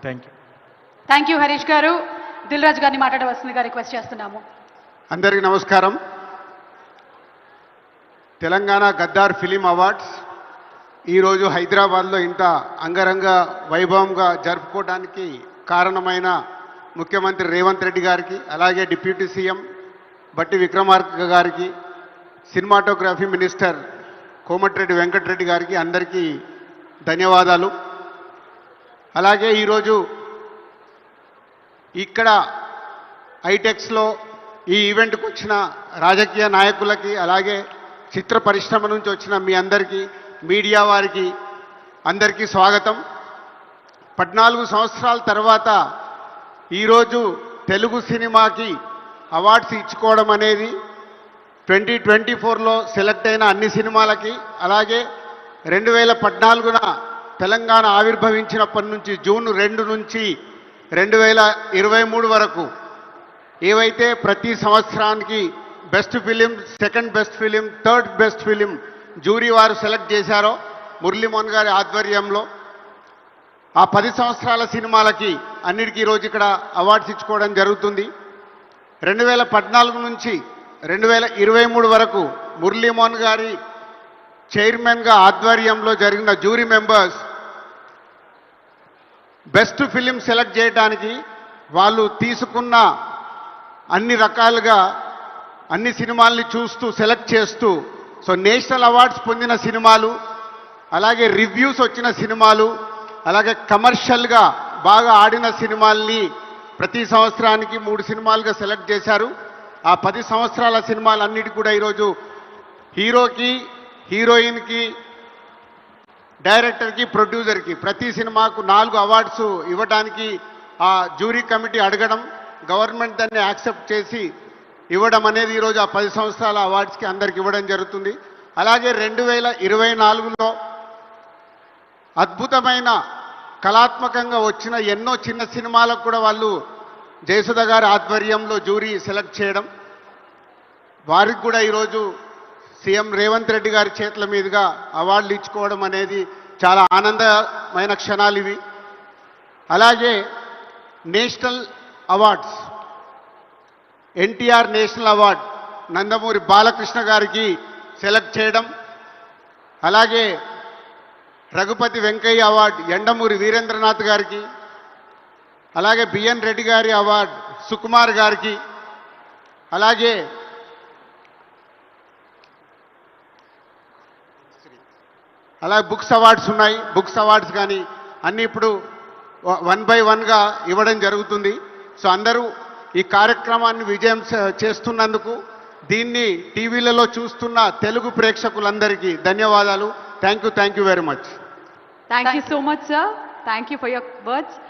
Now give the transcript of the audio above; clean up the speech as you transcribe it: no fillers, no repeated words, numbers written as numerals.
Thank you. Thank you Harish గారు. దిల్ రాజు గారిని మాట్లాడవలసిందిగా రిక్వెస్ట్ చేస్తున్నాము. అందరికీ నమస్కారం. తెలంగాణ గద్దార్ ఫిలిం అవార్డ్స్ ఈరోజు హైదరాబాద్లో ఇంత అంగరంగ వైభవంగా జరుపుకోవడానికి కారణమైన ముఖ్యమంత్రి రేవంత్ రెడ్డి గారికి, అలాగే డిప్యూటీ సీఎం బట్టి విక్రమార్క గారికి, సినిమాటోగ్రఫీ మినిస్టర్ కోమటిరెడ్డి వెంకటరెడ్డి గారికి అందరికీ ధన్యవాదాలు. అలాగే ఈరోజు ఇక్కడ ఐటెక్స్లో ఈ ఈవెంట్కి వచ్చిన రాజకీయ నాయకులకి, అలాగే చిత్ర పరిశ్రమ నుంచి వచ్చిన మీ అందరికీ, మీడియా వారికి అందరికీ స్వాగతం. 14 సంవత్సరాల తర్వాత ఈరోజు తెలుగు సినిమాకి అవార్డ్స్ ఇచ్చుకోవడం అనేది 2024లో సెలెక్ట్ అయిన అన్ని సినిమాలకి, అలాగే 2014న తెలంగాణ ఆవిర్భవించినప్పటి నుంచి జూన్ 2 నుంచి 2023 వరకు ఏవైతే ప్రతి సంవత్సరానికి best film, second best film, third best film jury వారు సెలెక్ట్ చేశారో మురళీమోహన్ గారి ఆధ్వర్యంలో ఆ 10 సంవత్సరాల సినిమాలకి అన్నిటికీ ఈరోజు ఇక్కడ అవార్డ్స్ ఇచ్చుకోవడం జరుగుతుంది. 2014 నుంచి 2023 వరకు మురళీమోహన్ గారి చైర్మన్గా ఆధ్వర్యంలో జరిగిన jury members best film select చేయడానికి వాళ్ళు తీసుకున్న అన్ని రకాలుగా అన్ని సినిమాల్ని చూస్తూ సెలెక్ట్ చేస్తూ, సో నేషనల్ అవార్డ్స్ పొందిన సినిమాలు, అలాగే రివ్యూస్ వచ్చిన సినిమాలు, అలాగే కమర్షియల్గా బాగా ఆడిన సినిమాల్ని ప్రతి సంవత్సరానికి 3 సినిమాలుగా సెలెక్ట్ చేశారు. ఆ 10 సంవత్సరాల సినిమాలన్నిటి కూడా ఈరోజు హీరోకి, హీరోయిన్కి, డైరెక్టర్కి, ప్రొడ్యూసర్కి ప్రతి సినిమాకు 4 అవార్డ్స్ ఇవ్వడానికి ఆ జ్యూరీ కమిటీ అడగడం, గవర్నమెంట్ దాన్ని యాక్సెప్ట్ చేసి ఇవ్వడం అనేది ఈరోజు ఆ 10 సంవత్సరాల అవార్డ్స్కి అందరికి ఇవ్వడం జరుగుతుంది. అలాగే 2024లో అద్భుతమైన కళాత్మకంగా వచ్చిన ఎన్నో చిన్న సినిమాలకు కూడా వాళ్ళు జయసుధ గారి ఆధ్వర్యంలో జ్యూరీ సెలెక్ట్ చేయడం, వారికి కూడా ఈరోజు సీఎం రేవంత్ రెడ్డి గారి చేతుల మీదుగా అవార్డులు ఇచ్చుకోవడం అనేది చాలా ఆనందమైన క్షణాలు ఇవి. అలాగే national awards, NTR national award Nandamuri Balakrishna గారికి సెలెక్ట్ చేయడం, అలాగే రఘుపతి వెంకయ్య అవార్డ్ ఎండమూరి వీరేంద్రనాథ్ గారికి, అలాగే బిఎన్ రెడ్డి గారి అవార్డ్ సుకుమార్ గారికి, అలాగే బుక్స్ అవార్డ్స్ ఉన్నాయి. బుక్స్ అవార్డ్స్ కానీ అన్నీ ఇప్పుడు 1 by 1గా ఇవ్వడం జరుగుతుంది. సో అందరూ ఈ కార్యక్రమాన్ని విజయం చేస్తున్నందుకు, దీన్ని టీవీలలో చూస్తున్న తెలుగు ప్రేక్షకులందరికీ ధన్యవాదాలు. Thank you very much. Thank you so much sir. Thank you for your words.